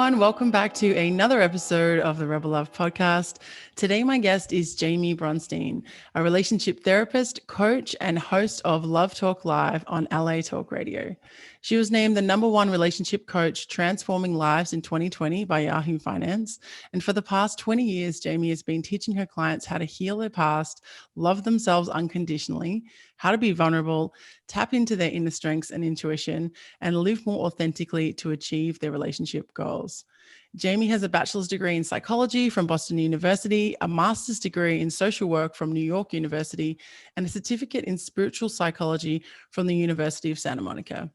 everyone. Welcome back to another episode of the Rebel Love podcast. Today, my guest is Jaime Bronstein, a relationship therapist, coach, and host of Love Talk Live on LA Talk Radio. She was named the #1 relationship coach transforming lives in 2020 by Yahoo Finance. And for the past 20 years, Jaime has been teaching her clients how to heal their past, love themselves unconditionally, how to be vulnerable, tap into their inner strengths and intuition, and live more authentically to achieve their relationship goals. Jaime has a bachelor's degree in psychology from Boston University, a master's degree in social work from New York University, and a certificate in spiritual psychology from the University of Santa Monica.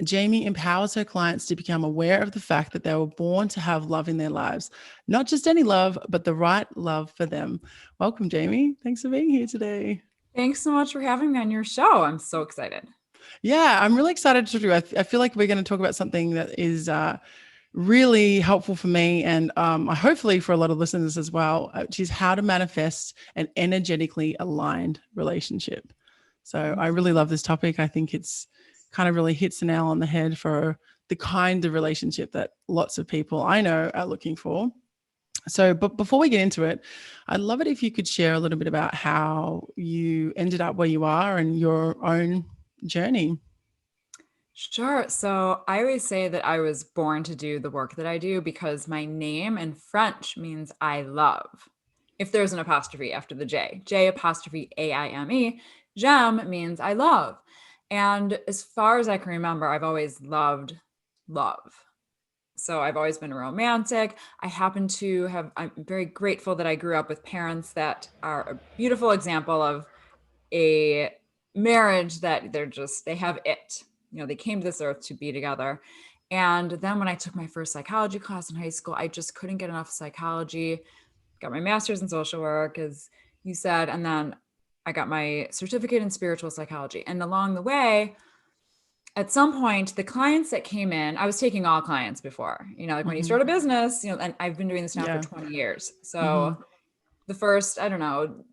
Jaime empowers her clients to become aware of the fact that they were born to have love in their lives, not just any love, but the right love for them. Welcome, Jaime. Thanks for being here today. Thanks so much for having me on your show. I'm so excited. Yeah, I'm really excited to do. I feel like we're going to talk about something that is really helpful for me and hopefully for a lot of listeners as well, which is how to manifest an energetically aligned relationship. So I really love this topic. I think it's kind of really hits the nail on the head for the kind of relationship that lots of people I know are looking for. So, but before we get into it, I'd love it if you could share a little bit about how you ended up where you are and your own journey. Sure. So I always say that I was born to do the work that I do because my name in French means I love. If there's an apostrophe after the J, J apostrophe AIME, j'aime means I love. And as far as I can remember, I've always loved love. So I've always been romantic. I'm very grateful that I grew up with parents that are a beautiful example of a marriage that they have it. They came to this earth to be together. And then when I took my first psychology class in high school, I just couldn't get enough psychology. Got my master's in social work, as you said, and then I got my certificate in spiritual psychology. And along the way, at some point, the clients that came in, I was taking all clients before, when you start a business, and I've been doing this now for 20 years. So the first, I don't know,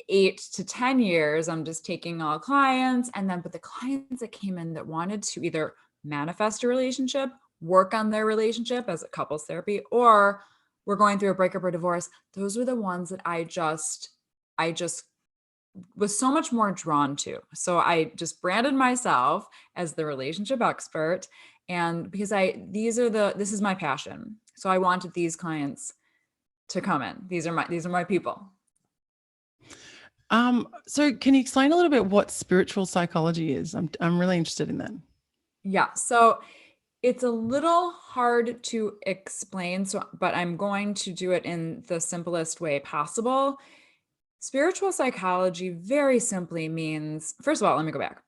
8 to 10 years, I'm just taking all clients. But the clients that came in that wanted to either manifest a relationship, work on their relationship as a couples therapy, or we're going through a breakup or divorce, those were the ones that I just was so much more drawn to. So I just branded myself as the relationship expert. And because this is my passion. So I wanted these clients to come in. These are my people. So can you explain a little bit what spiritual psychology is? I'm really interested in that. Yeah. So it's a little hard to explain, but I'm going to do it in the simplest way possible. Spiritual psychology very simply means, first of all, let me go back.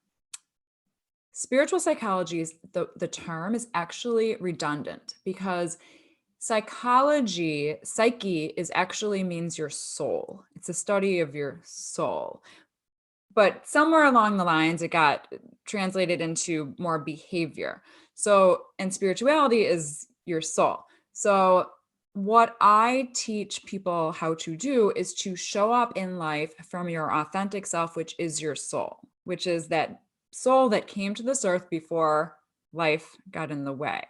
Spiritual psychology is the term is actually redundant because psyche is actually means your soul. It's a study of your soul. But somewhere along the lines, it got translated into more behavior. And spirituality is your soul. So what I teach people how to do is to show up in life from your authentic self, which is your soul, which is that soul that came to this earth before life got in the way.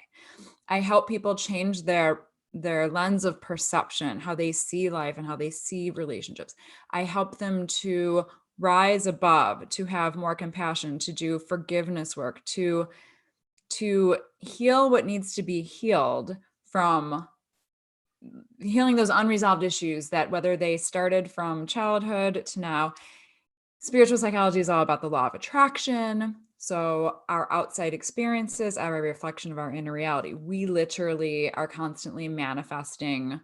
I help people change their lens of perception, how they see life and how they see relationships. I help them to rise above, to have more compassion, to do forgiveness work, to heal what needs to be healed from healing those unresolved issues that whether they started from childhood to now. Spiritual psychology is all about the law of attraction. So our outside experiences are a reflection of our inner reality. We literally are constantly manifesting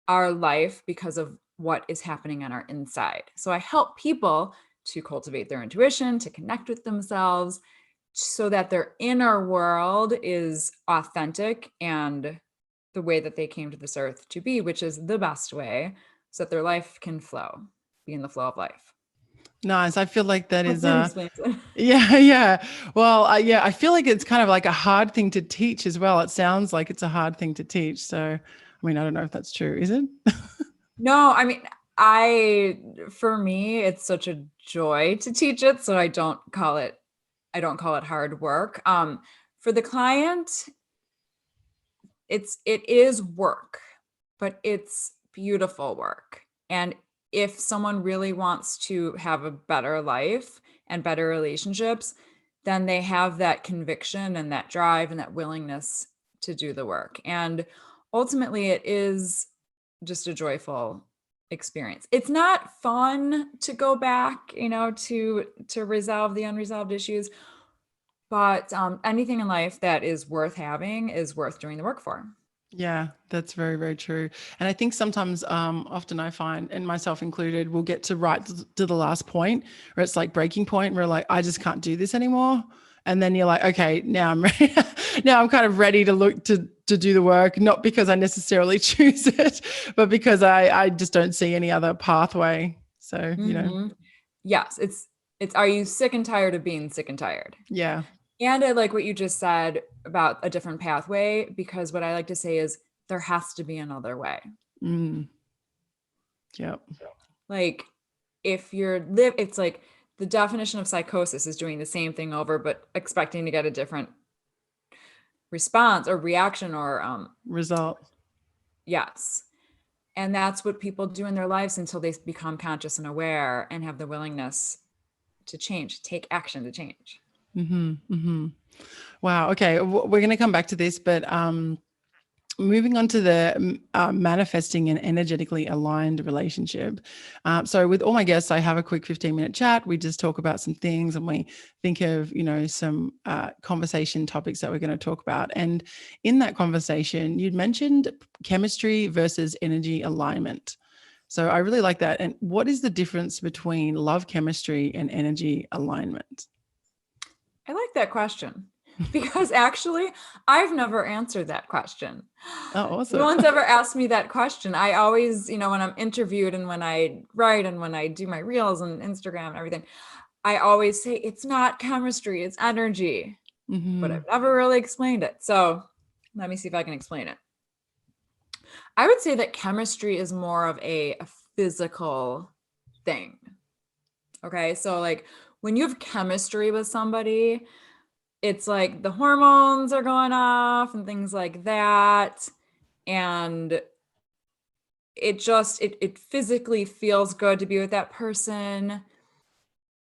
our life because of what is happening on our inside. So I help people to cultivate their intuition, to connect with themselves so that their inner world is authentic and the way that they came to this earth to be, which is the best way so that their life can be in the flow of life. Nice. I feel like that is yeah. Well, I feel like it's kind of like a hard thing to teach as well. It sounds like it's a hard thing to teach. So, I mean, I don't know if that's true. Is it? No, I mean, for me, it's such a joy to teach it. So I don't call it hard work. For the client, it is work, but it's beautiful work. And if someone really wants to have a better life and better relationships, then they have that conviction and that drive and that willingness to do the work. And ultimately, it is just a joyful experience. It's not fun to go back, to resolve the unresolved issues, but anything in life that is worth having is worth doing the work for. Yeah, that's very, very true. And I think sometimes, often I find, and myself included, we'll get to right to the last point where it's like breaking point. Where like, I just can't do this anymore. And then you're like, okay, now I'm ready. Now I'm kind of ready to look to do the work, not because I necessarily choose it, but because I just don't see any other pathway. So, Yes, it's are you sick and tired of being sick and tired? Yeah. And I like what you just said about a different pathway, because what I like to say is there has to be another way. Yep. Like if it's like the definition of psychosis is doing the same thing over, but expecting to get a different response or reaction or result. Yes. And that's what people do in their lives until they become conscious and aware and have the willingness to change, take action to change. Wow. Okay. We're going to come back to this, but moving on to the manifesting an energetically aligned relationship. So with all my guests, I have a quick 15-minute chat. We just talk about some things and we think of, some conversation topics that we're going to talk about. And in that conversation, you'd mentioned chemistry versus energy alignment. So I really like that. And what is the difference between love chemistry and energy alignment? I like that question because actually I've never answered that question. Oh, awesome. No one's ever asked me that question. I always, when I'm interviewed and when I write and when I do my reels and Instagram and everything, I always say it's not chemistry, it's energy. But I've never really explained it. So let me see if I can explain it. I would say that chemistry is more of a physical thing. Okay. So like when you have chemistry with somebody, it's like the hormones are going off and things like that. And it physically feels good to be with that person.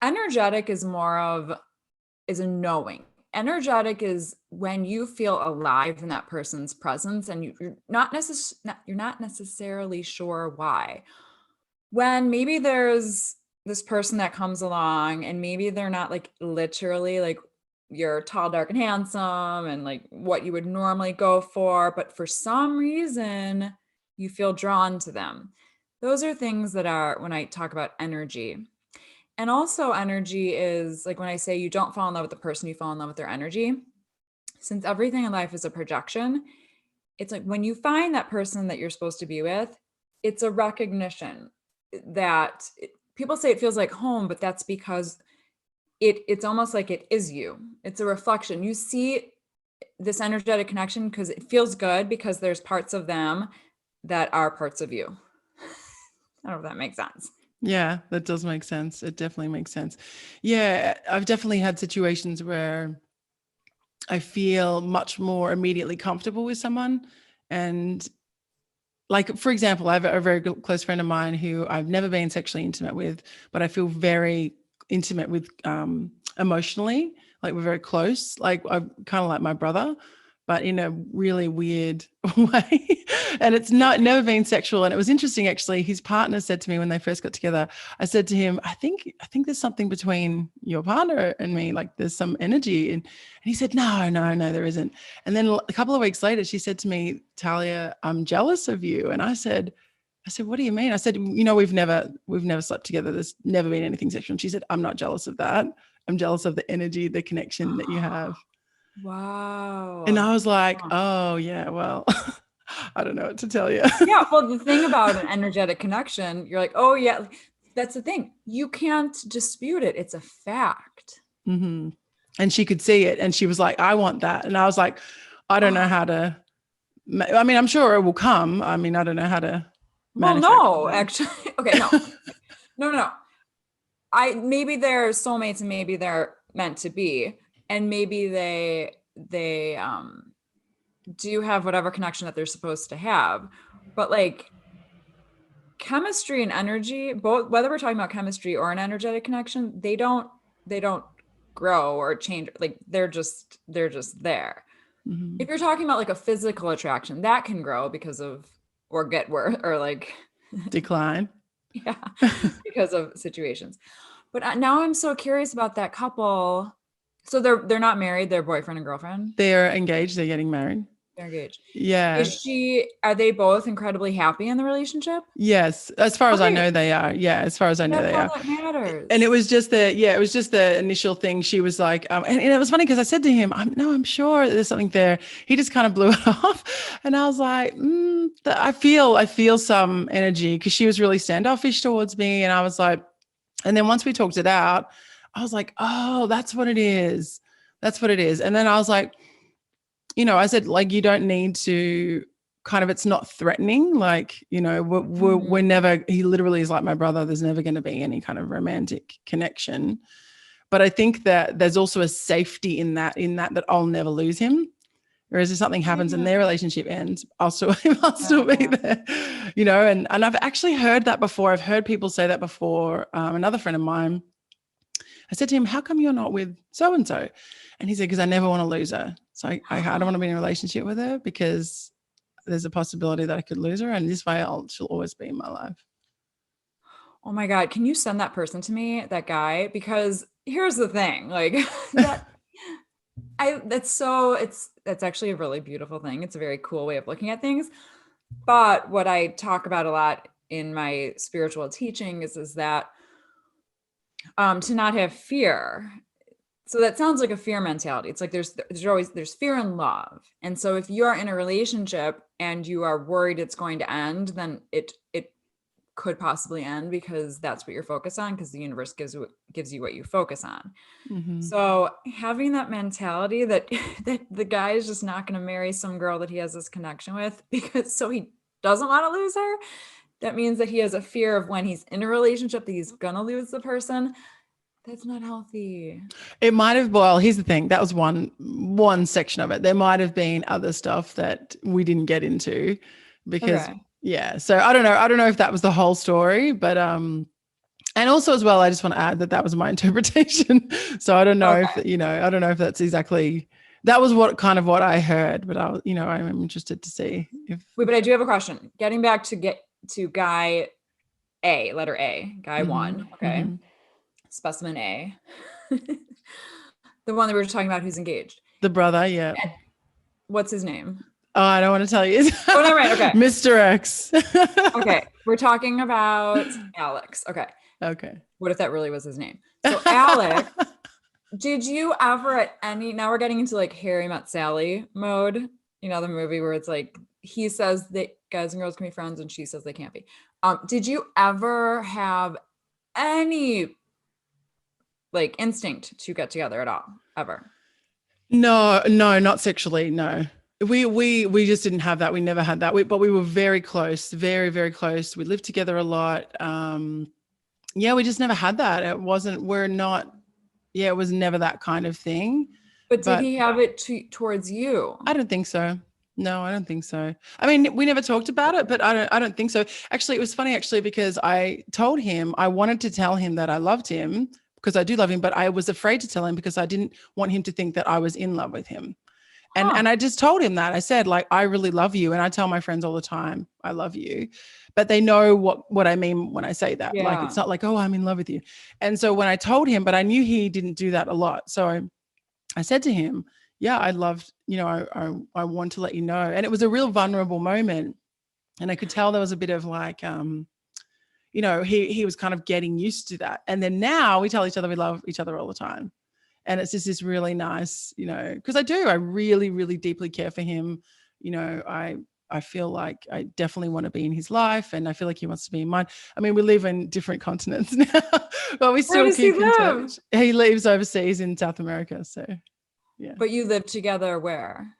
Energetic is a knowing. Energetic is when you feel alive in that person's presence and you're not necessarily sure why. When maybe there's this person that comes along and maybe they're not like literally like you're tall, dark, and handsome and like what you would normally go for, but for some reason you feel drawn to them. Those are things that are when I talk about energy. And also energy is like when I say you don't fall in love with the person, you fall in love with their energy. Since everything in life is a projection, it's like when you find that person that you're supposed to be with, it's a recognition that people say it feels like home, but that's because it's almost like it is you. It's a reflection. You see this energetic connection because it feels good because there's parts of them that are parts of you. I don't know if that makes sense. Yeah, that does make sense. It definitely makes sense. Yeah, I've definitely had situations where I feel much more immediately comfortable with someone. And like, for example, I have a very close friend of mine who I've never been sexually intimate with, but I feel very intimate with emotionally. Like we're very close. Like I'm kind of like my brother, but in a really weird way. And it's never been sexual. And it was interesting, actually. His partner said to me when they first got together, I said to him, I think there's something between your partner and me, like there's some energy. And he said, no, there isn't. And then a couple of weeks later, she said to me, Talia, I'm jealous of you. And I said, what do you mean? I said, we've never slept together. There's never been anything sexual. And she said, I'm not jealous of that. I'm jealous of the energy, the connection that you have. Wow. And I was like, oh yeah, well, I don't know what to tell you. Yeah. Well, the thing about an energetic connection, you're like, oh yeah, that's the thing. You can't dispute it. It's a fact. Mm-hmm. And she could see it. And she was like, I want that. And I was like, I don't know how to, I mean, I'm sure it will come. I mean, I don't know how to. Well, no, actually. Okay. No. Maybe they're soulmates and maybe they're meant to be. And maybe they do have whatever connection that they're supposed to have. But like chemistry and energy, both, whether we're talking about chemistry or an energetic connection, they don't grow or change. Like they're just there. Mm-hmm. If you're talking about like a physical attraction, that can grow because of or get worse or like Decline. yeah, because of situations. But now I'm so curious about that couple. So they're not married, they're boyfriend and girlfriend. They're engaged. They're getting married. They're engaged. Yeah. Are they both incredibly happy in the relationship? Yes. As far as I Okay, know, they are. Yeah. As far as I know, that's they all are. that And it matters. was just it was just the initial thing. She was like, and it was funny because I said to him, I'm sure there's something there. He just kind of blew it off. And I was like, I feel some energy, because she was really standoffish towards me. And I was like, and then once we talked it out, I was like, oh, that's what it is. That's what it is. And then I was like, I said, like, you don't need to kind of, it's not threatening. Like, we're never, he literally is like my brother. There's never going to be any kind of romantic connection. But I think that there's also a safety that I'll never lose him. Whereas if something happens and Yeah. their relationship ends, I'll still be there, and I've actually heard that before. I've heard people say that before. Another friend of mine, I said to him, how come you're not with so-and-so? And he said, because I never want to lose her. So I don't want to be in a relationship with her because there's a possibility that I could lose her. And this way she'll always be in my life. Oh my God, can you send that person to me, that guy? Because here's the thing, like that that's actually a really beautiful thing. It's a very cool way of looking at things. But what I talk about a lot in my spiritual teaching is that to not have fear. So that sounds like a fear mentality. It's like there's fear and love. And so if you are in a relationship and you are worried it's going to end, then it could possibly end because that's what you're focused on, because the universe gives you what you focus on. Mm-hmm. So having that mentality that that the guy is just not going to marry some girl that he has this connection with because so he doesn't want to lose her, that means that he has a fear of when he's in a relationship that he's going to lose the person. That's not healthy. It might have, well, here's the thing. That was one section of it. There might have been other stuff that we didn't get into because, Okay. yeah. So I don't know. I don't know if that was the whole story, but, and also as well, I just want to add that was my interpretation. So I don't know if, Okay. I don't know if that's exactly, that was what I heard, but I'm interested to see if. Wait, but I do have a question. Getting back to guy A, letter A, guy Mm-hmm, 1. Okay. mm-hmm. Specimen A. The one that we were talking about who's engaged. The brother. Yeah. What's his name? Oh, I don't want to tell you. Oh, no, right. Okay. Mr. X. Okay. We're talking about Alex. Okay. Okay. What if that really was his name? So Alex, did you ever now we're getting into like Harry Met Sally mode, the movie where it's like, he says that guys and girls can be friends and she says they can't be. Did you ever have any like instinct to get together at all, ever? No, not sexually. No, we just didn't have that. We never had that. But we were very close, very, very close. We lived together a lot. Yeah, we just never had that. It was never that kind of thing. But did But he have it towards you? I don't think so. No, I don't think so. I mean, we never talked about it, but I don't think so. Actually, it was funny because I told him, I wanted to tell him that I loved him because I do love him, but I was afraid to tell him because I didn't want him to think that I was in love with him. And I just told him that. I said, like, I really love you. And I tell my friends all the time, I love you. But they know what I mean when I say that. Yeah. Like, it's not like, oh, I'm in love with you. And so when I told him, but I knew he didn't do that a lot. So I said to him, yeah, I loved, I want to let you know. And it was a real vulnerable moment. And I could tell there was a bit of like, he was kind of getting used to that. And then now we tell each other we love each other all the time. And it's just this really nice, because I really, really deeply care for him. I feel like I definitely want to be in his life, and I feel like he wants to be in mine. I mean, we live in different continents now, but we still keep in touch. He lives overseas in South America. So, yeah. But you lived together where?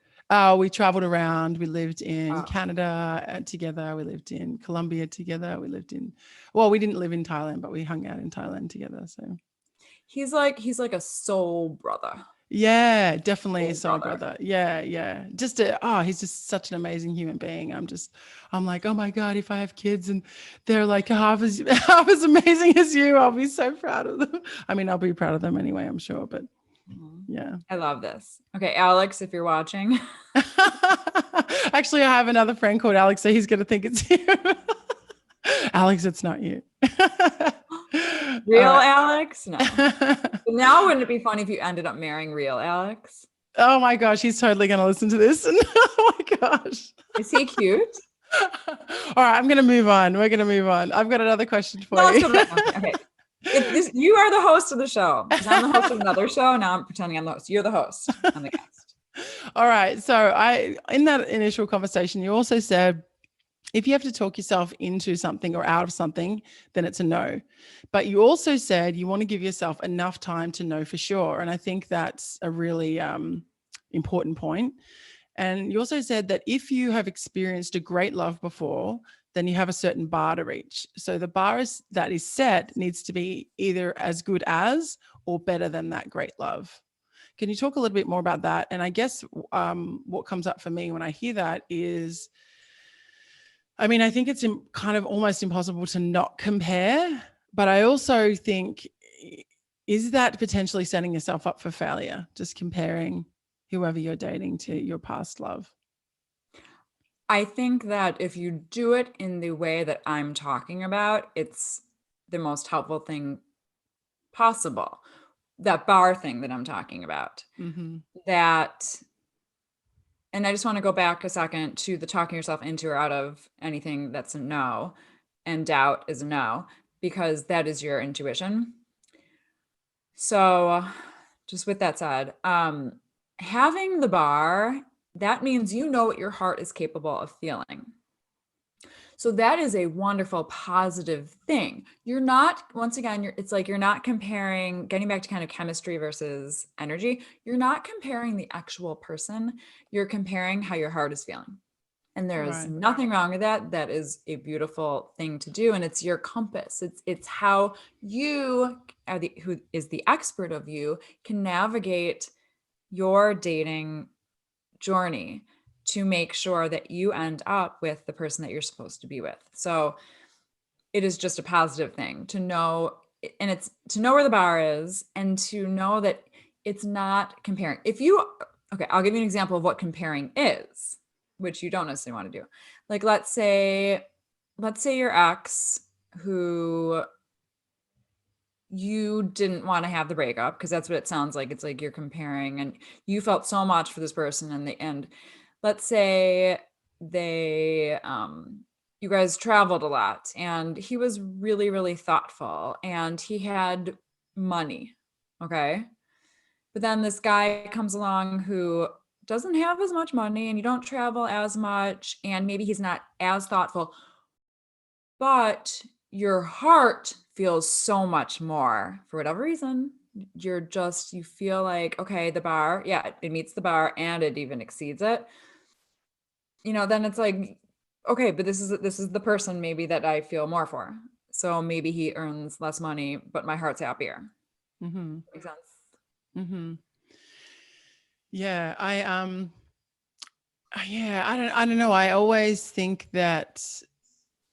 We traveled around. We lived in Canada together. We lived in Colombia together. We didn't live in Thailand, but we hung out in Thailand together. So he's like a soul brother. Yeah, definitely a Soul soul brother. brother. Yeah, yeah. He's just such an amazing human being. I'm like, oh my God, if I have kids and they're like half as amazing as you, I'll be so proud of them. I mean, I'll be proud of them anyway, I'm sure, but yeah. I love this. Okay, Alex, if you're watching. Actually, I have another friend called Alex, so he's going to think it's you. Alex, it's not you. All Real right. Alex? No. But now wouldn't it be funny if you ended up marrying real Alex? Oh my gosh, he's totally going to listen to this. Oh my gosh. Is he cute? All right, I'm going to move on. We're going to move on. I've got another question for No, let's you. go to that. Okay. You are the host of the show because I'm the host of another show. Now I'm pretending I'm the host. You're the host. I'm the guest. All right. So in that initial conversation, you also said if you have to talk yourself into something or out of something, then it's a no. But you also said you want to give yourself enough time to know for sure. And I think that's a really important point. And you also said that if you have experienced a great love before, then you have a certain bar to reach. So the bar that is set needs to be either as good as or better than that great love. Can you talk a little bit more about that? And I guess what comes up for me when I hear that is, I mean, I think it's kind of almost impossible to not compare, but I also think, is that potentially setting yourself up for failure, just comparing whoever you're dating to your past love? I think that if you do it in the way that I'm talking about, it's the most helpful thing possible. That bar thing that I'm talking about. Mm-hmm. That, and I just want to go back a second to the talking yourself into or out of anything that's a no, and doubt is a no, because that is your intuition. So, just with that said, having the bar, that means you know what your heart is capable of feeling. So that is a wonderful positive thing. You're not, once again, it's like you're not comparing, getting back to kind of chemistry versus energy. You're not comparing the actual person. You're comparing how your heart is feeling. And there is Right. nothing wrong with that. That is a beautiful thing to do. And it's your compass. It's how you are who is the expert of you can navigate your dating journey to make sure that you end up with the person that you're supposed to be with. So it is just a positive thing to know, and it's to know where the bar is and to know that it's not comparing. Okay, I'll give you an example of what comparing is, which you don't necessarily want to do. Like let's say your ex who you didn't want to have the breakup, because that's what it sounds like. It's like you're comparing and you felt so much for this person in the end. Let's say you guys traveled a lot and he was really, really thoughtful and he had money. Okay. But then this guy comes along who doesn't have as much money and you don't travel as much and maybe he's not as thoughtful, but your heart feels so much more for whatever reason. You feel like, okay, the bar, yeah, it meets the bar and it even exceeds it. Then it's like, okay, but this is the person maybe that I feel more for. So maybe he earns less money, but my heart's happier. Mm-hmm. Makes sense. Mm-hmm. Yeah. I don't know. I always think that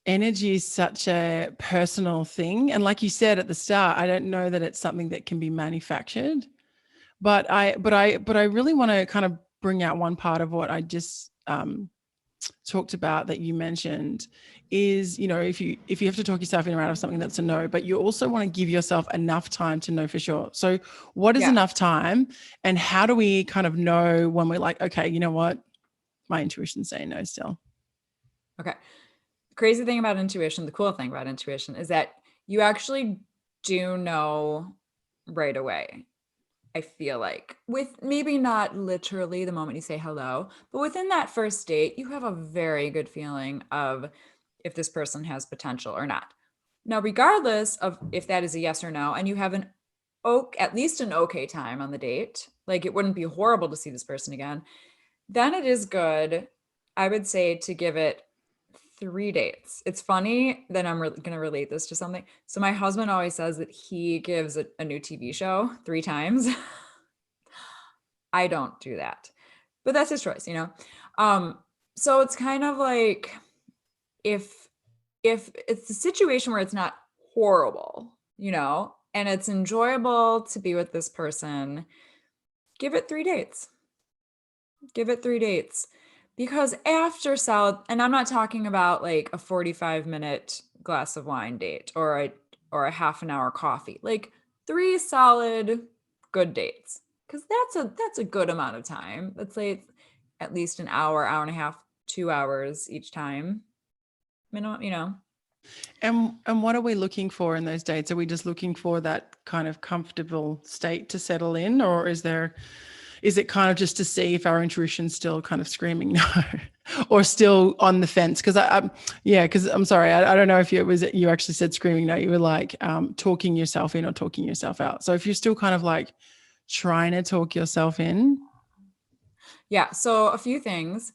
energy is such a personal thing. And like you said at the start, I don't know that it's something that can be manufactured. But I really want to kind of bring out one part of what I just talked about that you mentioned is, if you have to talk yourself in or out of something, that's a no, but you also want to give yourself enough time to know for sure. So what is enough time, and how do we kind of know when we're like, okay, you know what, my intuition's saying no still? Okay. Crazy thing about intuition, the cool thing about intuition is that you actually do know right away. I feel like, with maybe not literally the moment you say hello, but within that first date, you have a very good feeling of if this person has potential or not. Now, regardless of if that is a yes or no, and you have at least an okay time on the date, like it wouldn't be horrible to see this person again, then it is good, I would say, to give it 3 dates. It's funny that I'm going to relate this to something. So my husband always says that he gives a new TV show 3 times. I don't do that. But that's his choice, you know? So it's kind of like if it's a situation where it's not horrible, you know, and it's enjoyable to be with this person, give it 3 dates. Give it 3 dates. Because after salad, and I'm not talking about like a 45-minute glass of wine date or a half an hour coffee. Like 3 solid good dates. Because that's a good amount of time. Let's say it's at least an hour, hour and a half, 2 hours each time. Minimum, you know. And what are we looking for in those dates? Are we just looking for that kind of comfortable state to settle in, or is it kind of just to see if our intuition's still kind of screaming no, or still on the fence? Because because I'm sorry, I don't know if you actually said screaming no. You were like talking yourself in or talking yourself out. So if you're still kind of like trying to talk yourself in, Yeah. So a few things.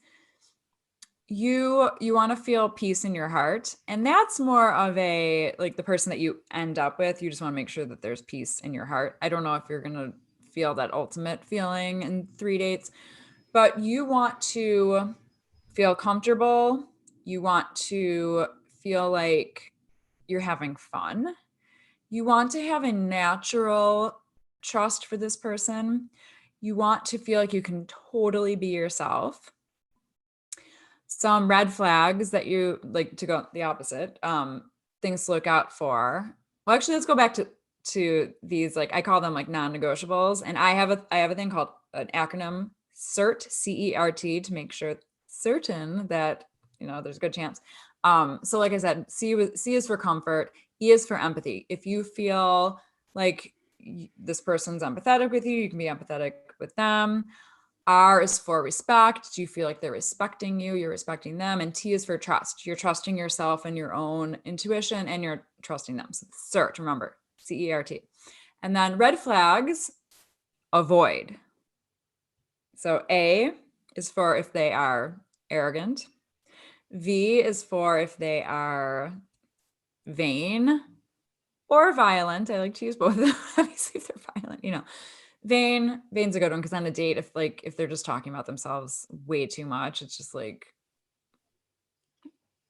You want to feel peace in your heart, and that's more of a like the person that you end up with, you just want to make sure that there's peace in your heart. I don't know if you're going to feel that ultimate feeling in 3 dates, but you want to feel comfortable, you want to feel like you're having fun, you want to have a natural trust for this person, you want to feel like you can totally be yourself. Some red flags that you like to go the opposite, things to look out for. Well, actually, let's go back to these, like I call them like non-negotiables. And I have a thing called an acronym CERT, CERT, to make sure certain that, you know, there's a good chance. So like I said, C is for comfort, E is for empathy. If you feel like this person's empathetic with you, you can be empathetic with them. R is for respect. Do you feel like they're respecting you? You're respecting them. And T is for trust. You're trusting yourself and your own intuition, and you're trusting them. So CERT, remember, CERT. And then red flags, avoid. So A is for if they are arrogant. V is for if they are vain or violent. I like to use both of them. Obviously, if they're violent, you know. Vain's a good one, because on a date, if they're just talking about themselves way too much, it's just like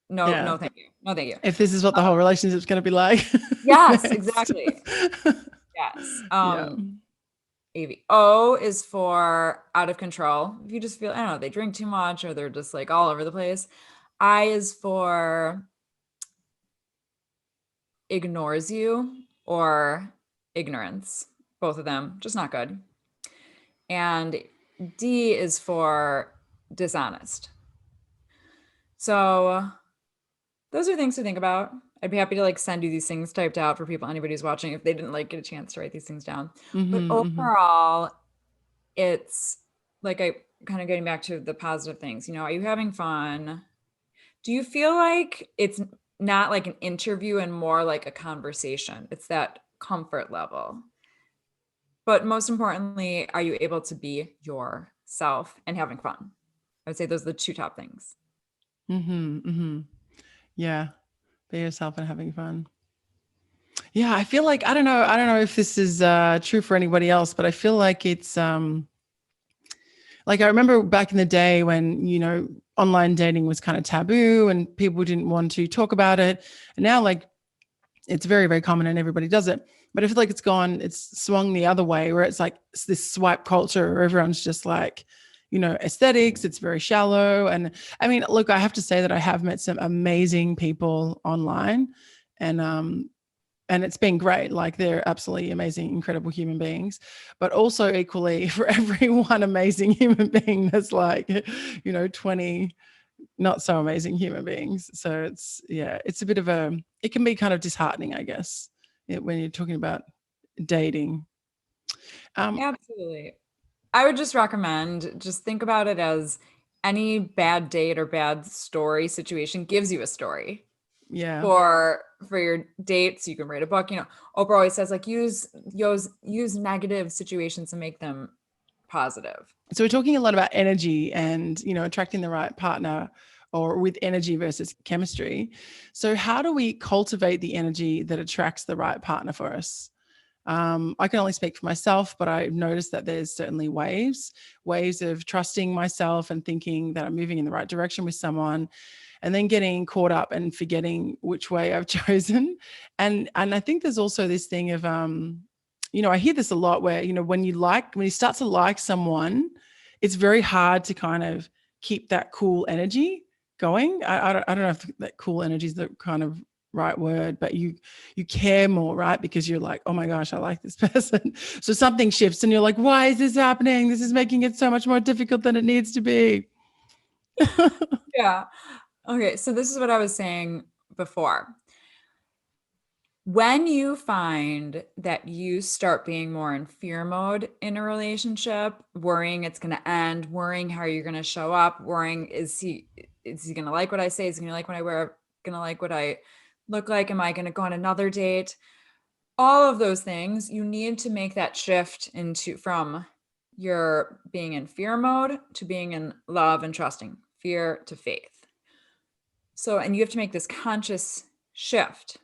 no thank you, no thank you. if this is what the whole relationship's going to be like. Yes, Next. exactly. Yes. Yeah. O is for out of control. If you just feel, I don't know, they drink too much or they're just like all over the place. I is for ignores you or ignorance. Both of them, just not good. And D is for dishonest. So those are things to think about. I'd be happy to like send you these things typed out for people, anybody who's watching, if they didn't like get a chance to write these things down. But overall, it's like, I kind of getting back to the positive things, you know, are you having fun? Do you feel like it's not like an interview and more like a conversation? It's that comfort level. But most importantly, are you able to be yourself and having fun? I would say those are the two top things. Yeah. Be yourself and having fun. Yeah. I feel like, I don't know if this is true for anybody else, but I feel like it's like I remember back in the day when, you know, online dating was kind of taboo and people didn't want to talk about it. And now like it's very, very common and everybody does it. But I feel like it's swung the other way, where it's like it's this swipe culture where everyone's just like, you know, aesthetics, it's very shallow. And I mean, look, I have to say that I have met some amazing people online, and it's been great. Like they're absolutely amazing, incredible human beings, but also equally for every one amazing human being, there's like, you know, 20 not so amazing human beings. So it's a bit of it can be kind of disheartening, I guess, when you're talking about dating. Absolutely. I would just recommend, just think about it as any bad date or bad story situation gives you a story Yeah. for your dates. You can write a book. You know, Oprah always says like use negative situations and make them positive. So we're talking a lot about energy and, you know, attracting the right partner, or with energy versus chemistry. So how do we cultivate the energy that attracts the right partner for us? I can only speak for myself, but I've noticed that there's certainly waves of trusting myself and thinking that I'm moving in the right direction with someone, and then getting caught up and forgetting which way I've chosen. And I think there's also this thing of, I hear this a lot where, when you start to like someone, it's very hard to kind of keep that cool energy going. I don't know if that cool energy is the kind of right word, but you care more, right? Because you're like, oh my gosh, I like this person. So something shifts and you're like, why is this happening? This is making it so much more difficult than it needs to be. Yeah. Okay. So this is what I was saying before. When you find that you start being more in fear mode in a relationship, worrying it's going to end, worrying how you're going to show up, worrying is he going to like what I say? Is he going to like what I wear? Going to like what I look like? Am I going to go on another date? All of those things, you need to make that shift from your being in fear mode to being in love and trusting, fear to faith. So, and you have to make this conscious shift.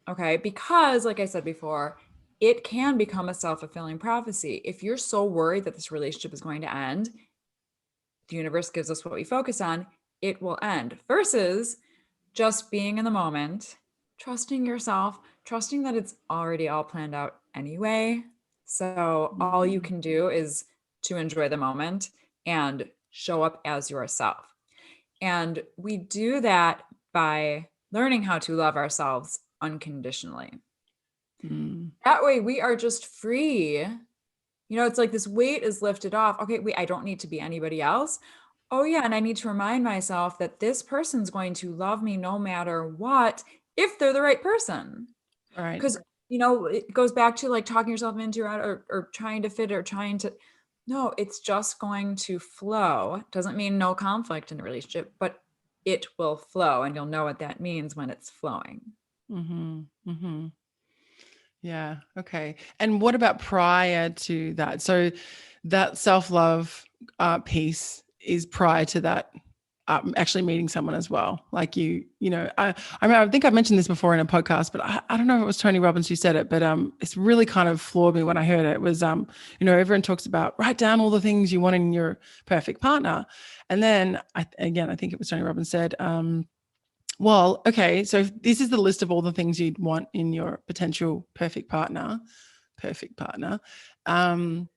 Okay. Because, like I said before, it can become a self-fulfilling prophecy. If you're so worried that this relationship is going to end, the universe gives us what we focus on, it will end. Versus just being in the moment, trusting yourself, trusting that it's already all planned out anyway. So all you can do is to enjoy the moment and show up as yourself. And we do that by learning how to love ourselves unconditionally. That way we are just free. It's like this weight is lifted off. Okay, wait, I don't need to be anybody else. Oh yeah, and I need to remind myself that this person's going to love me no matter what, if they're the right person. Right. Because, it goes back to like talking yourself into or trying to fit or no, it's just going to flow. Doesn't mean no conflict in the relationship, but it will flow, and you'll know what that means when it's flowing. Yeah. Okay. And what about prior to that? So that self-love piece is prior to that, actually meeting someone as well. Like I think I mentioned this before in a podcast, but I don't know if it was Tony Robbins who said it, but it's really kind of floored me when I heard it. It was, everyone talks about write down all the things you want in your perfect partner. And then I think it was Tony Robbins said, well, okay, so this is the list of all the things you'd want in your potential perfect partner. Um,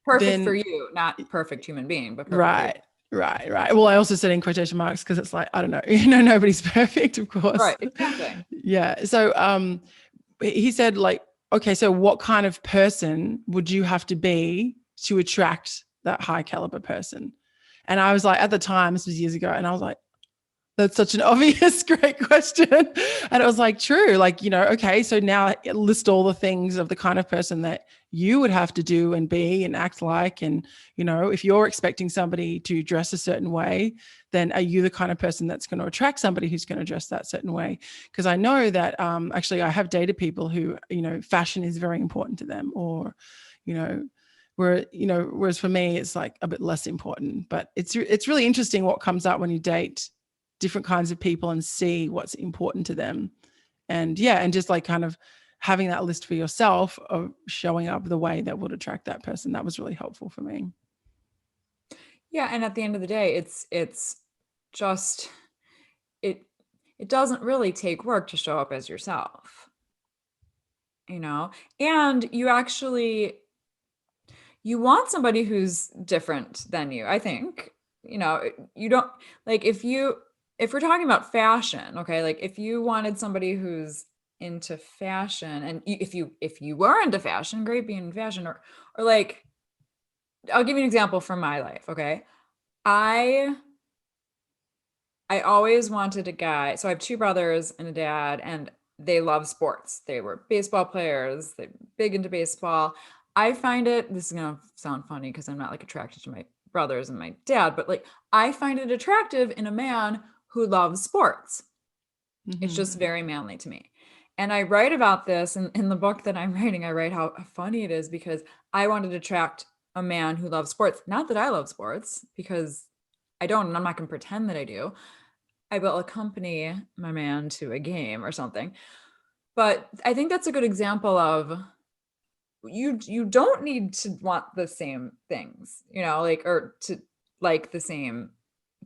Perfect for you, not perfect human being, but perfect for you. Right. Well, I also said in quotation marks because it's like, I don't know, nobody's perfect, of course. Right, exactly. Yeah. So he said, like, okay, so what kind of person would you have to be to attract that high caliber person? And I was like, at the time, this was years ago, and I was like, that's such an obvious, great question. And it was like, true. Like, okay, so now list all the things of the kind of person that you would have to do and be and act like. And, if you're expecting somebody to dress a certain way, then are you the kind of person that's going to attract somebody who's going to dress that certain way? Because I know that actually I have dated people who, fashion is very important to them, or, whereas for me, it's like a bit less important. But it's really interesting what comes up when you date different kinds of people and see what's important to them. And just like kind of having that list for yourself of showing up the way that would attract that person. That was really helpful for me. Yeah. And at the end of the day, it's just, it doesn't really take work to show up as yourself, and you want somebody who's different than you. I think, you don't like, if we're talking about fashion, okay, like if you wanted somebody who's into fashion, and if you were into fashion, great, being in fashion, or like, I'll give you an example from my life. Okay. I always wanted a guy. So I have two brothers and a dad, and they love sports. They were baseball players. They're big into baseball. I find this is going to sound funny because I'm not like attracted to my brothers and my dad, but like I find it attractive in a man who loves sports. It's just very manly to me. And I write about this in the book that I'm writing. I write how funny it is because I wanted to attract a man who loves sports. Not that I love sports, because I don't, and I'm not going to pretend that I do. I will accompany my man to a game or something. But I think that's a good example of you don't need to want the same things, like, or to like the same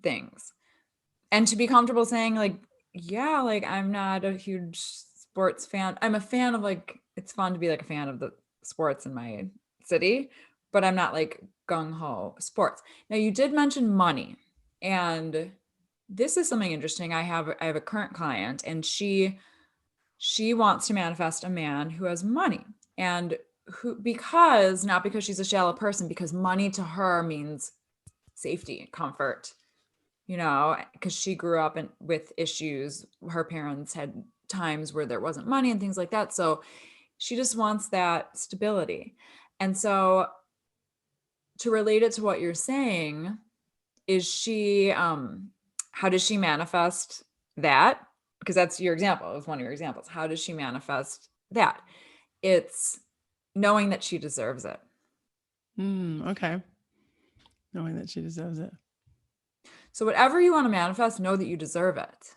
things, and to be comfortable saying like, yeah, like I'm not a huge sports fan. I'm a fan of, like, it's fun to be like a fan of the sports in my city, but I'm not like gung ho sports. Now you did mention money, and this is something interesting. I have a current client, and she wants to manifest a man who has money, and who, because not because she's a shallow person, because money to her means safety, comfort, because she grew up with issues. Her parents had times where there wasn't money and things like that. So she just wants that stability. And so, to relate it to what you're saying, is how does she manifest that? Because that's your example. It was one of your examples. How does she manifest that? It's knowing that she deserves it. Okay. Knowing that she deserves it. So whatever you want to manifest, know that you deserve it.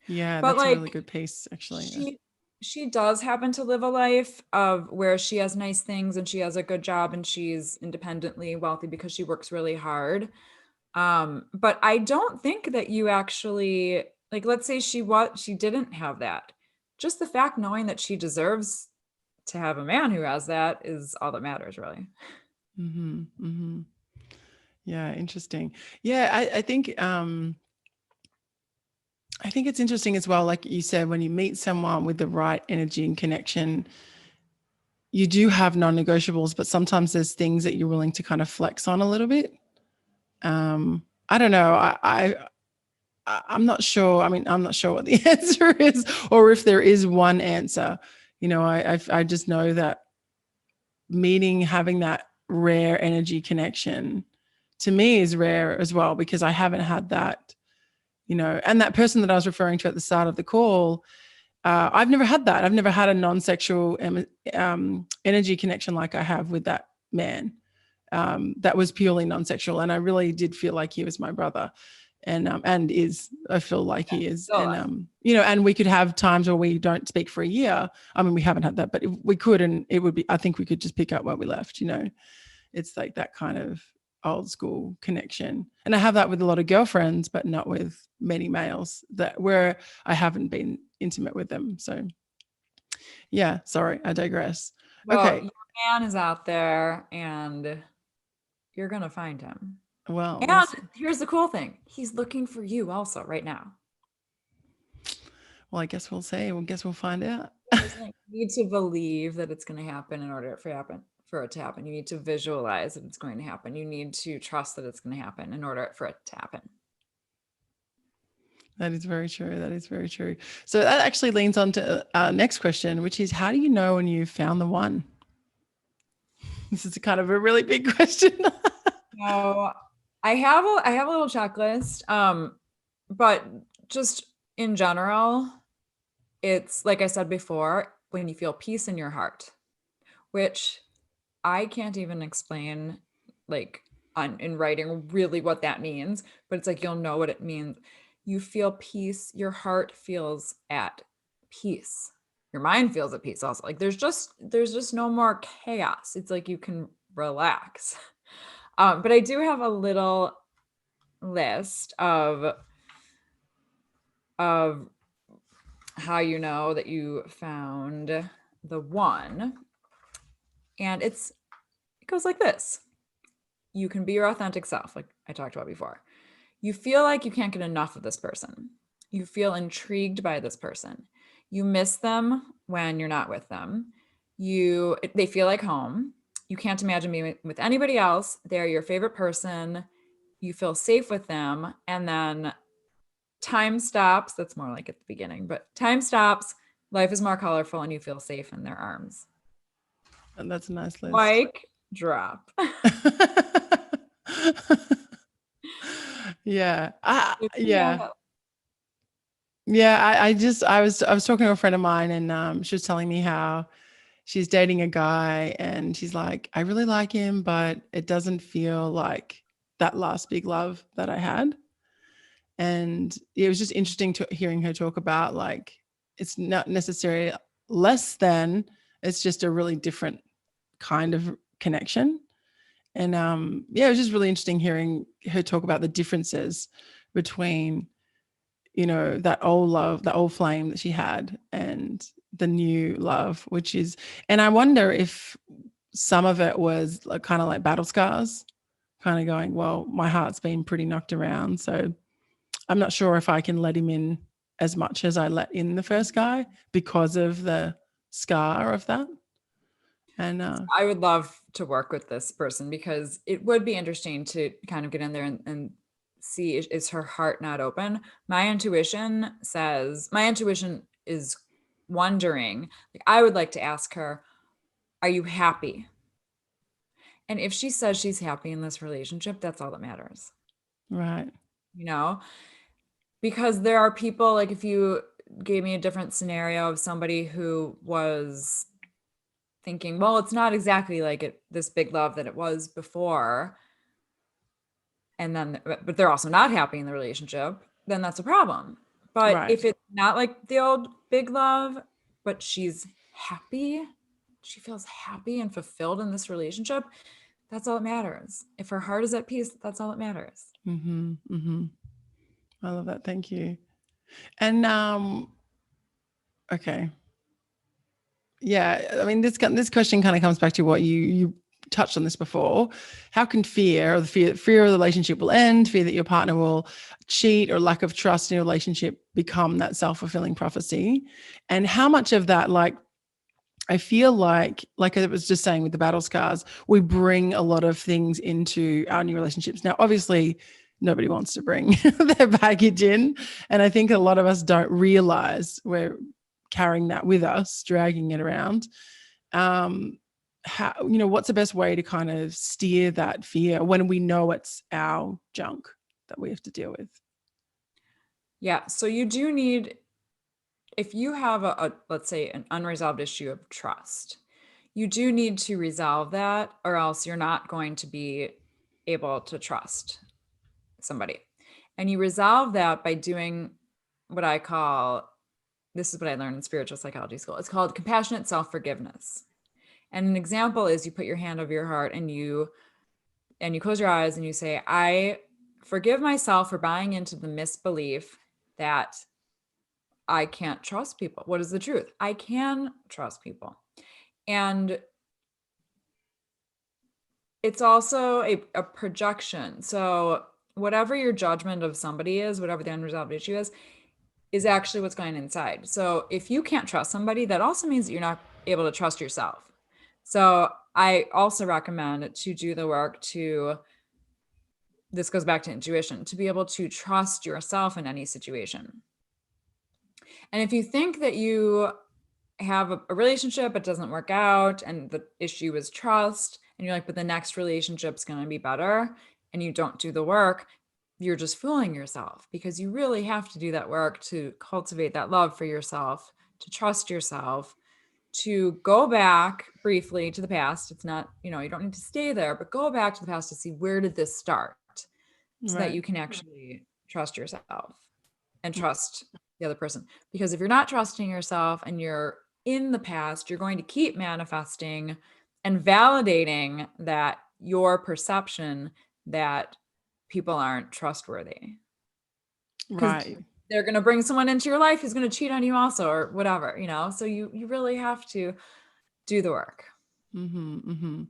Yeah, But that's a like, really good piece, actually. she does happen to live a life of where she has nice things and she has a good job and she's independently wealthy because she works really hard. But I don't think that you actually, like, let's say she didn't have that. Just the fact knowing that she deserves to have a man who has that is all that matters, really. Yeah, interesting. Yeah, I think it's interesting as well. Like you said, when you meet someone with the right energy and connection, you do have non-negotiables, but sometimes there's things that you're willing to kind of flex on a little bit. I don't know. I'm not sure. I mean, I'm not sure what the answer is, or if there is one answer. I just know that having that rare energy connection to me is rare as well, because I haven't had that, and that person that I was referring to at the start of the call, I've never had that. I've never had a non-sexual energy connection like I have with that man. That was purely non-sexual, and I really did feel like he was my brother, and I feel like he is, and and we could have times where we don't speak for a year. I mean, we haven't had that, but if we could, and it would be, I think we could just pick up where we left. It's like that kind of old school connection, and I have that with a lot of girlfriends, but not with many males where I haven't been intimate with them. So yeah, sorry, I digress. Well, Okay, your man is out there and you're going to find him. well, we'll And see. here's the cool thing. He's looking for you also right now. Well, I guess we'll see. Well, guess we'll find out. You need to believe that it's going to happen in order for it to happen. You need to visualize that it's going to happen. You need to trust that it's going to happen in order for it to happen. That is very true. That is very true. So that actually leans on to our next question, which is, how do you know when you've found the one? This is kind of a really big question. So I have a little checklist. But just in general, it's like I said before, when you feel peace in your heart, which I can't even explain, like, in writing really what that means, but it's like you'll know what it means. You feel peace, your heart feels at peace. Your mind feels at peace also. Like there's just no more chaos. It's like you can relax. But I do have a little list of how you know that you found the one. And it goes like this. You can be your authentic self, like I talked about before. You feel like you can't get enough of this person. You feel intrigued by this person. You miss them when you're not with them. They feel like home. You can't imagine being with anybody else. They're your favorite person. You feel safe with them. And then time stops. That's more like at the beginning, but time stops. Life is more colorful and you feel safe in their arms. And that's a nice list. Like drop. Yeah. Yeah. Yeah. Yeah. I was talking to a friend of mine, and she was telling me how she's dating a guy, and she's like, I really like him, but it doesn't feel like that last big love that I had. And it was just interesting to hearing her talk about, like, it's not necessarily less than It's just a really different kind of connection. And yeah, it was just really interesting hearing her talk about the differences between, you know, that old love, the old flame that she had, and the new love, which is, and I wonder if some of it was like, kind of like battle scars, kind of going, well, my heart's been pretty knocked around. So I'm not sure if I can let him in as much as I let in the first guy because of the scar of that. And I would love to work with this person because it would be interesting to kind of get in there and see, is her heart not open? My intuition is wondering, like, I would like to ask her, are you happy? And if she says she's happy in this relationship, that's all that matters, right. you know? Because there are people, like, if you gave me a different scenario of somebody who was thinking, well, it's not exactly like this big love that it was before, and then but they're also not happy in the relationship, then that's a problem. But Right. if it's not like the old big love, but she's happy, she feels happy and fulfilled in this relationship, that's all that matters. If her heart is at peace, that's all that matters. Mm-hmm. Mm-hmm. I love that. Thank you. And okay. Yeah, I mean, this question kind of comes back to what you touched on this before. How can fear, or the fear of the relationship will end, fear that your partner will cheat, or lack of trust in your relationship become that self-fulfilling prophecy? And how much of that, like, I feel like I was just saying with the battle scars, we bring a lot of things into our new relationships. Now, obviously, nobody wants to bring their baggage in. And I think a lot of us don't realize we're carrying that with us, dragging it around. How, you know, what's the best way to kind of steer that fear when we know it's our junk that we have to deal with? Yeah, so you do need, if you have let's say an unresolved issue of trust, you do need to resolve that, or else you're not going to be able to trust somebody. And you resolve that by doing what I call, this is what I learned in spiritual psychology school. It's called compassionate self-forgiveness. And an example is, you put your hand over your heart and you close your eyes and you say, I forgive myself for buying into the misbelief that I can't trust people. What is the truth? I can trust people. And it's also a projection. So whatever your judgment of somebody is, whatever the unresolved issue is actually what's going inside. So if you can't trust somebody, that also means that you're not able to trust yourself. So I also recommend to do the work to, this goes back to intuition, to be able to trust yourself in any situation. And if you think that you have a relationship, it doesn't work out, and the issue is trust, and you're like, but the next relationship's going to be better, and you don't do the work, you're just fooling yourself, because you really have to do that work to cultivate that love for yourself, to trust yourself, to go back briefly to the past. It's not, you don't need to stay there, but go back to the past to see, where did this start, so that Right. you can actually trust yourself and trust the other person. Because if you're not trusting yourself and you're in the past, you're going to keep manifesting and validating that your perception that people aren't trustworthy, because Right. they're going to bring someone into your life who's going to cheat on you also, or whatever, so you really have to do the work. Mm-hmm, mm-hmm.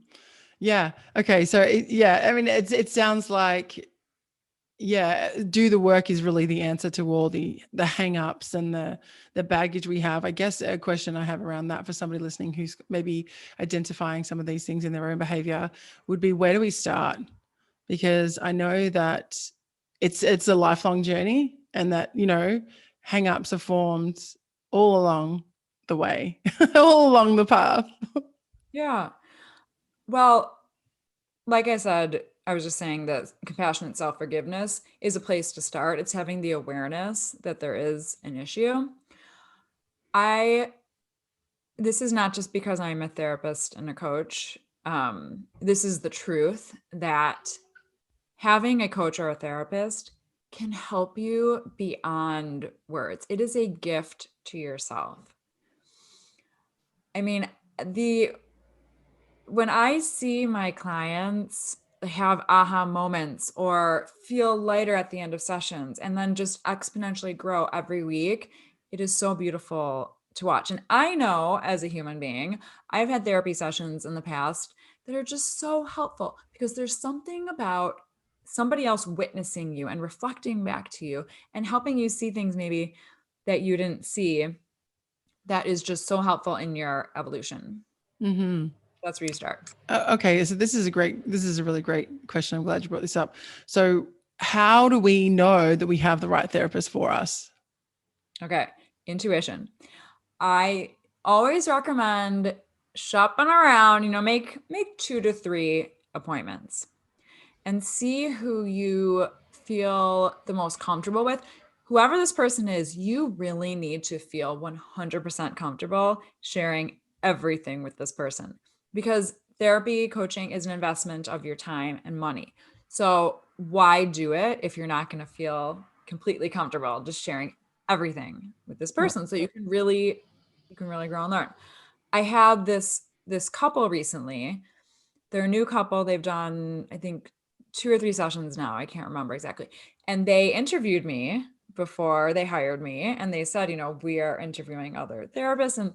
Yeah. Okay. So yeah, I mean, it sounds like, yeah, do the work is really the answer to all the hang-ups and the baggage we have. I guess a question I have around that for somebody listening who's maybe identifying some of these things in their own behavior would be, where do we start? Because I know that it's a lifelong journey, and that, hang-ups are formed all along the way, all along the path. Yeah. Well, like I said, I was just saying that compassionate self-forgiveness is a place to start. It's having the awareness that there is an issue. I This is not just because I'm a therapist and a coach. This is the truth, that having a coach or a therapist can help you beyond words. It is a gift to yourself. I mean, when I see my clients have aha moments or feel lighter at the end of sessions and then just exponentially grow every week, it is so beautiful to watch. And I know as a human being, I've had therapy sessions in the past that are just so helpful because there's something about somebody else witnessing you and reflecting back to you and helping you see things maybe that you didn't see that is just so helpful in your evolution. Mm-hmm. That's where you start. Okay, so this is a really great question. I'm glad you brought this up. So, how do we know that we have the right therapist for us? Okay, intuition. I always recommend shopping around, make 2 to 3 appointments and see who you feel the most comfortable with. Whoever this person is, you really need to feel 100% comfortable sharing everything with this person because therapy coaching is an investment of your time and money. So why do it if you're not going to feel completely comfortable just sharing everything with this person so you can really grow and learn. I had this couple recently. They're a new couple. They've done, I think, 2 or 3 sessions now. I can't remember exactly. And they interviewed me before they hired me. And they said, we are interviewing other therapists.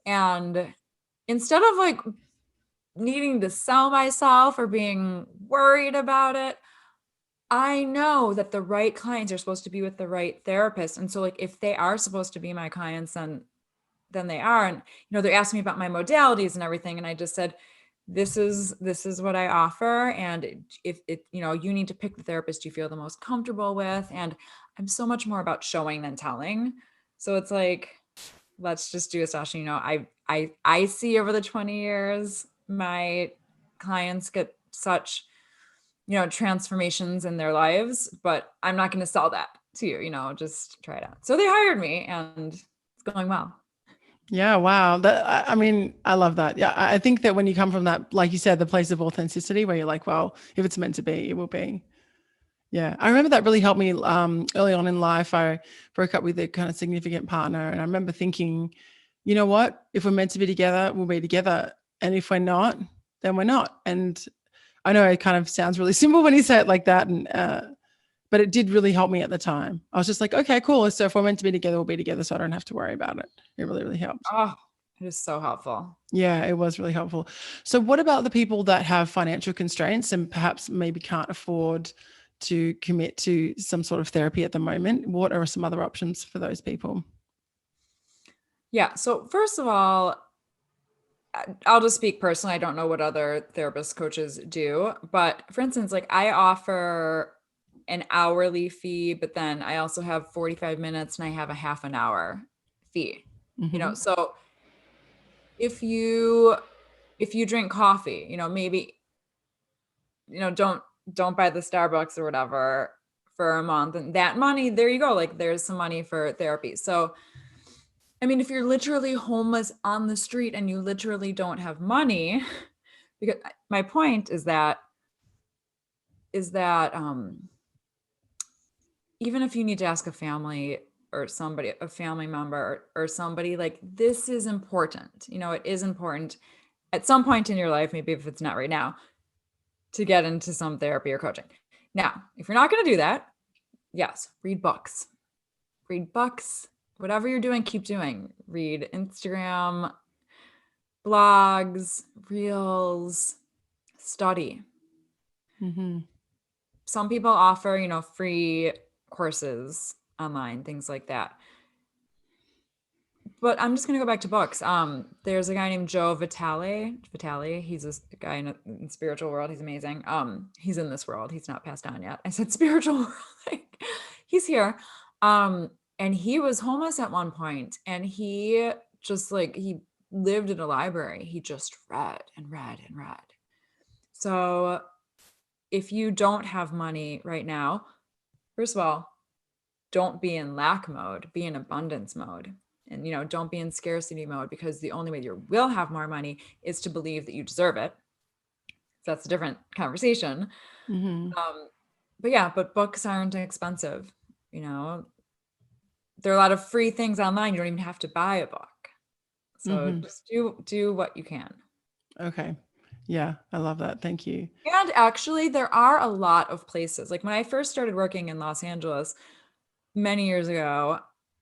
And instead of like needing to sell myself or being worried about it, I know that the right clients are supposed to be with the right therapist. And so like if they are supposed to be my clients, then they are. And they're asking me about my modalities and everything. And I just said, this is what I offer. And if you need to pick the therapist you feel the most comfortable with. And I'm so much more about showing than telling. So it's like, let's just do a session. I see over the 20 years, my clients get such, transformations in their lives, but I'm not going to sell that to you, just try it out. So they hired me and it's going well. Yeah, wow. I mean, I love that. Yeah, I think that when you come from that, like you said, the place of authenticity where you're like, well, if it's meant to be, it will be. Yeah, I remember that really helped me early on in life. I broke up with a kind of significant partner, and I remember thinking, you know what? If we're meant to be together, we'll be together, and if we're not, then we're not. And I know it kind of sounds really simple when you say it like that, and but it did really help me at the time. I was just like, okay, cool. So if we're meant to be together, we'll be together, so I don't have to worry about it. It really, really helped. Oh, it is so helpful. Yeah, it was really helpful. So what about the people that have financial constraints and perhaps maybe can't afford to commit to some sort of therapy at the moment? What are some other options for those people? Yeah. So first of all, I'll just speak personally. I don't know what other therapist coaches do, but for instance, like I offer an hourly fee, but then I also have 45 minutes and I have a half an hour fee. Mm-hmm. So if you drink coffee, maybe don't buy the Starbucks or whatever for a month, and that money, there you go, like there's some money for therapy. So I mean, if you're literally homeless on the street and you literally don't have money, because my point is that even if you need to ask a family or somebody, a family member or somebody, like this is important. It is important at some point in your life, maybe if it's not right now, to get into some therapy or coaching. Now, if you're not going to do that, yes, read books. Read books. Whatever you're doing, keep doing. Read Instagram, blogs, reels, study. Mm-hmm. Some people offer, free courses online, things like that. But I'm just going to go back to books. There's a guy named Joe Vitale. He's a guy in the spiritual world. He's amazing. He's in this world. He's not passed on yet. I said spiritual world. Like, he's here. And he was homeless at one point, and he just he lived in a library. He just read and read and read. So if you don't have money right now, first of all, don't be in lack mode, be in abundance mode. And, don't be in scarcity mode, because the only way you will have more money is to believe that you deserve it. So that's a different conversation. Mm-hmm. But books aren't expensive. There are a lot of free things online. You don't even have to buy a book. So just do what you can. Okay. Yeah, I love that. Thank you. And actually, there are a lot of places. Like when I first started working in Los Angeles many years ago,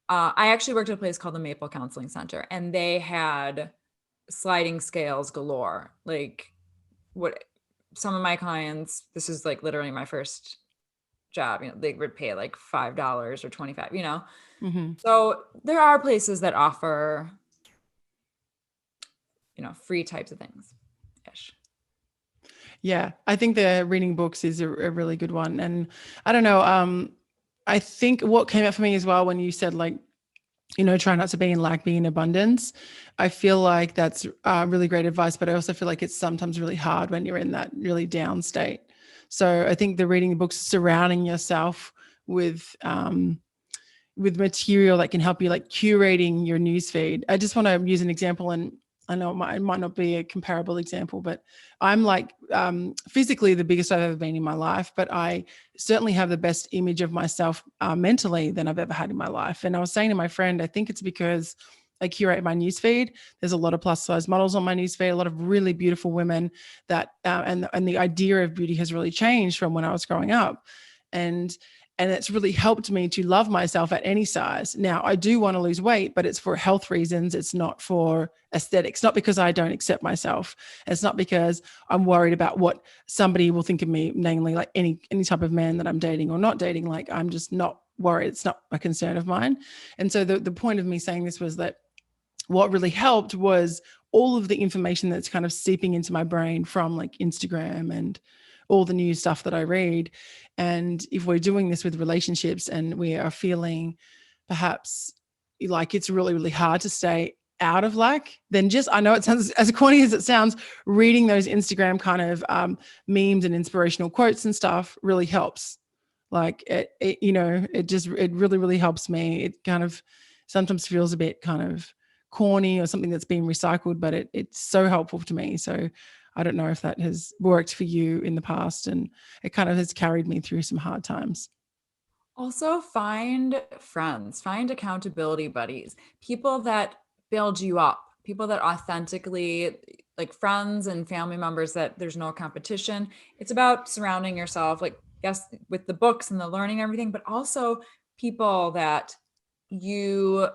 I actually worked at a place called the Maple Counseling Center, and they had sliding scales galore. Like what some of my clients, this is like literally my first job, they would pay like $5 or 25, So there are places that offer, free types of things ish. Yeah, I think the reading books is a really good one. And I don't know, I think what came up for me as well when you said like, try not to be in lack, be in abundance. I feel like that's really great advice, but I also feel like it's sometimes really hard when you're in that really down state. So I think the reading books, surrounding yourself with material that can help you, like curating your newsfeed. I just want to use an example, and I know it might not be a comparable example, but I'm like physically the biggest I've ever been in my life, but I certainly have the best image of myself mentally than I've ever had in my life. And I was saying to my friend, I think it's because I curate my newsfeed. There's a lot of plus size models on my newsfeed, a lot of really beautiful women that, and the idea of beauty has really changed from when I was growing up. And it's really helped me to love myself at any size. Now, I do want to lose weight, but it's for health reasons. It's not for aesthetics, not because I don't accept myself. It's not because I'm worried about what somebody will think of me, namely like any type of man that I'm dating or not dating. Like, I'm just not worried. It's not a concern of mine. And so the point of me saying this was that what really helped was all of the information that's kind of seeping into my brain from like Instagram and all the new stuff that I read. And if we're doing this with relationships and we are feeling perhaps like it's really, really hard to stay out of lack, then just, I know it sounds as corny as it sounds, reading those Instagram kind of memes and inspirational quotes and stuff really helps. Like it really, really helps me. It kind of sometimes feels a bit kind of corny or something that's been recycled, but it's so helpful to me. So I don't know if that has worked for you in the past, and it kind of has carried me through some hard times. Also, find friends, find accountability buddies, people that build you up, people that authentically, like friends and family members, that there's no competition. It's about surrounding yourself, like, yes, with the books and the learning and everything, but also people that you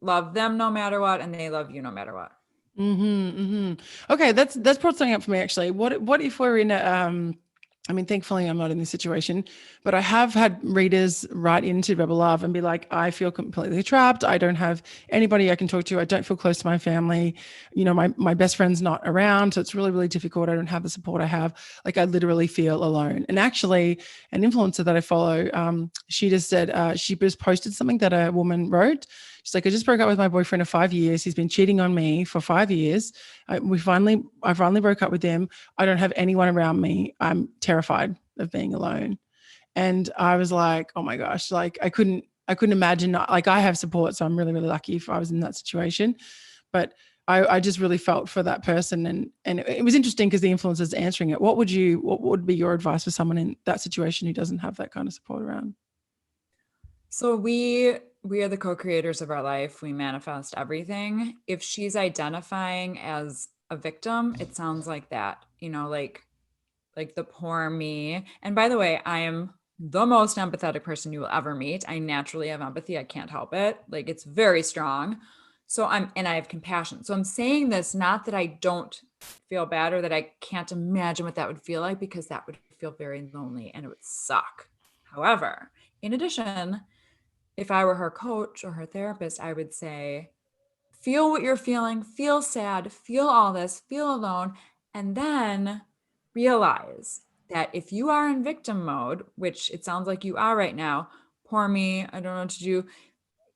love them no matter what, and they love you no matter what. Okay, that's brought something up for me actually. What if we're in a I mean, thankfully, I'm not in this situation, but I have had readers write into Rebel Love and be like, I feel completely trapped. I don't have anybody I can talk to. I don't feel close to my family. My best friend's not around. So it's really, really difficult. I don't have the support I have. Like, I literally feel alone. And actually, an influencer that I follow, she just said, she just posted something that a woman wrote. She's like, I just broke up with my boyfriend of 5 years. He's been cheating on me for 5 years. I finally broke up with him. I don't have anyone around me. I'm terrified of being alone. And I was like, oh my gosh, like I couldn't imagine, like I have support. So I'm really, really lucky if I was in that situation. But I just really felt for that person. And it was interesting because the influencer's answering it. What would be your advice for someone in that situation who doesn't have that kind of support around? So we are the co-creators of our life. We manifest everything. If she's identifying as a victim, it sounds like that, like the poor me. And by the way, I am the most empathetic person you will ever meet. I naturally have empathy. I can't help it. Like, it's very strong. And I have compassion. So I'm saying this not that I don't feel bad or that I can't imagine what that would feel like, because that would feel very lonely and it would suck. However, in addition, if I were her coach or her therapist, I would say, feel what you're feeling, feel sad, feel all this, feel alone, and then realize that if you are in victim mode, which it sounds like you are right now, poor me, I don't know what to do,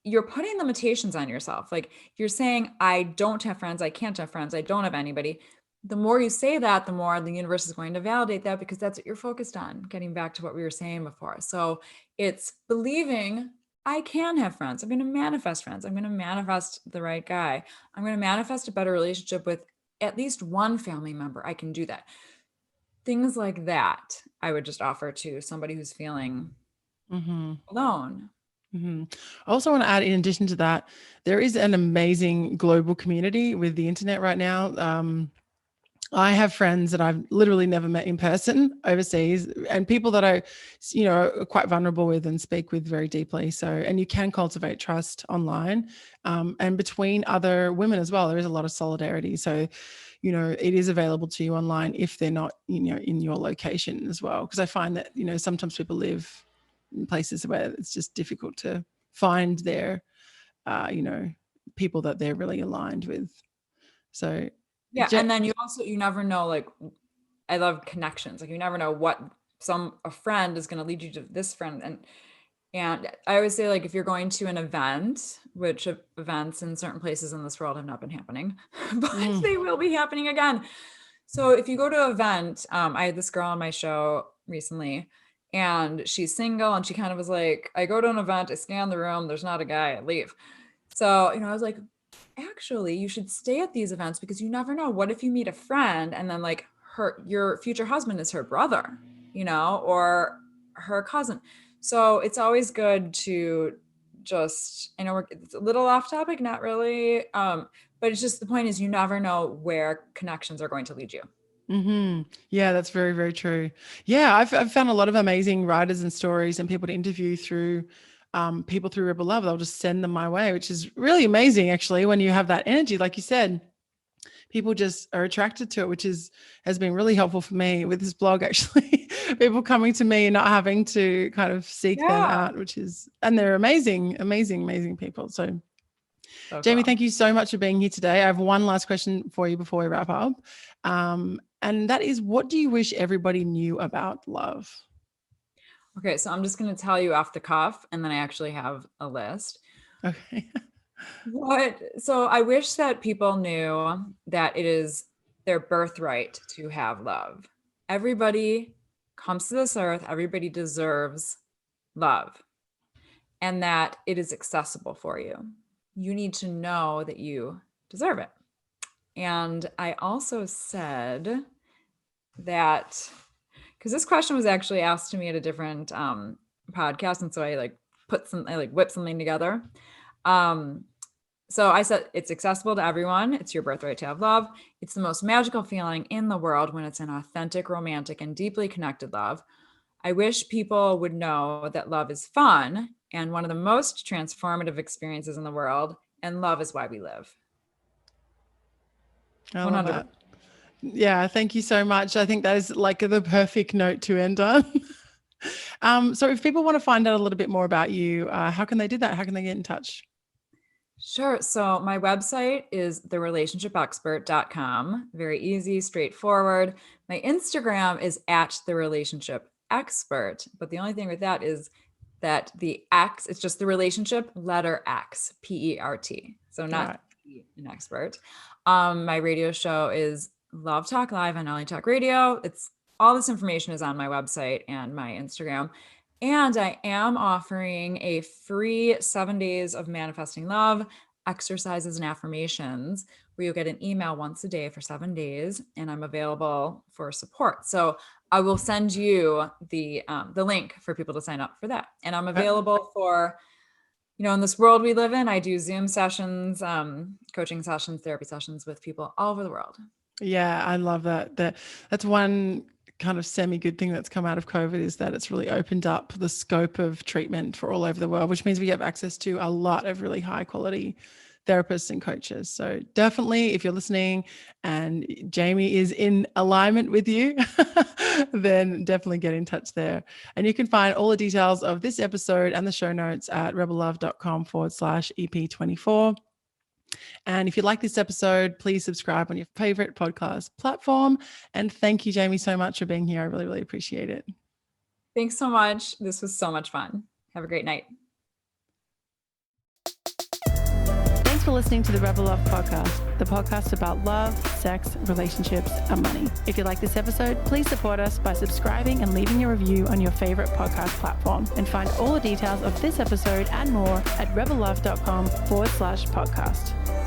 you're putting limitations on yourself. Like, you're saying, I don't have friends, I can't have friends, I don't have anybody. The more you say that, the more the universe is going to validate that, because that's what you're focused on, getting back to what we were saying before. So it's believing, I can have friends. I'm going to manifest friends. I'm going to manifest the right guy. I'm going to manifest a better relationship with at least one family member. I can do that. Things like that, I would just offer to somebody who's feeling Mm-hmm. alone. Mm-hmm. I also want to add, in addition to that, there is an amazing global community with the internet right now. I have friends that I've literally never met in person overseas, and people that I, are quite vulnerable with and speak with very deeply. So, and you can cultivate trust online, and between other women as well. There is a lot of solidarity. So, it is available to you online if they're not, in your location as well. Because I find that, sometimes people live in places where it's just difficult to find their, people that they're really aligned with. So, Yeah. And then you never know, like, I love connections. Like, you never know what a friend is going to lead you to this friend. And I always say, like, if you're going to an event, which events in certain places in this world have not been happening, but they will be happening again. So if you go to an event, I had this girl on my show recently, and she's single, and she kind of was like, I go to an event, I scan the room, there's not a guy, I leave. So, I was like, actually, you should stay at these events because you never know. What if you meet a friend and then, like, your future husband is her brother, or her cousin. So it's always good to just, I know it's a little off topic, not really, but it's just, the point is, you never know where connections are going to lead you. Mm-hmm. Yeah, that's very, very true. Yeah, I've found a lot of amazing writers and stories and people to interview through people through Rebel Love. They'll just send them my way, which is really amazing, actually, when you have that energy. Like you said, people just are attracted to it, which has been really helpful for me with this blog, actually. People coming to me and not having to kind of seek them out, and they're amazing, amazing, amazing people. So Jaime, thank you so much for being here today. I have one last question for you before we wrap up. And that is, what do you wish everybody knew about love? Okay, so I'm just going to tell you off the cuff, and then I actually have a list. Okay. So I wish that people knew that it is their birthright to have love. Everybody comes to this earth, everybody deserves love, and that it is accessible for you. You need to know that you deserve it. And I also said that, because this question was actually asked to me at a different podcast, and so I whipped something together. So I said, it's accessible to everyone. It's your birthright to have love. It's the most magical feeling in the world when it's an authentic, romantic, and deeply connected love. I wish people would know that love is fun and one of the most transformative experiences in the world, and love is why we live. I love that. Yeah, thank you so much. I think that is like the perfect note to end on. So if people want to find out a little bit more about you, how can they do that? How can they get in touch? Sure. So my website is therelationshipexpert.com. Very easy, straightforward. My Instagram is @therelationshipexpert. But the only thing with that is that the X, it's just the relationship, letter X, PERT. So not an expert. My radio show is Love Talk Live on LA Talk Radio. All this information is on my website and my Instagram. And I am offering a free 7 days of manifesting love, exercises and affirmations, where you'll get an email once a day for 7 days, and I'm available for support. So I will send you the link for people to sign up for that. And I'm available for, in this world we live in, I do Zoom sessions, coaching sessions, therapy sessions with people all over the world. Yeah, I love that. That's one kind of semi-good thing that's come out of COVID, is that it's really opened up the scope of treatment for all over the world, which means we have access to a lot of really high quality therapists and coaches. So definitely, if you're listening and Jaime is in alignment with you, then definitely get in touch there. And you can find all the details of this episode and the show notes at rebellove.com/EP24. And if you like this episode, please subscribe on your favorite podcast platform. And thank you, Jaime, so much for being here. I really, really appreciate it. Thanks so much. This was so much fun. Have a great night. Thanks for listening to the Rebel Love podcast, the podcast about love, sex, relationships, and money. If you like this episode, please support us by subscribing and leaving a review on your favorite podcast platform. And find all the details of this episode and more at rebellove.com/podcast.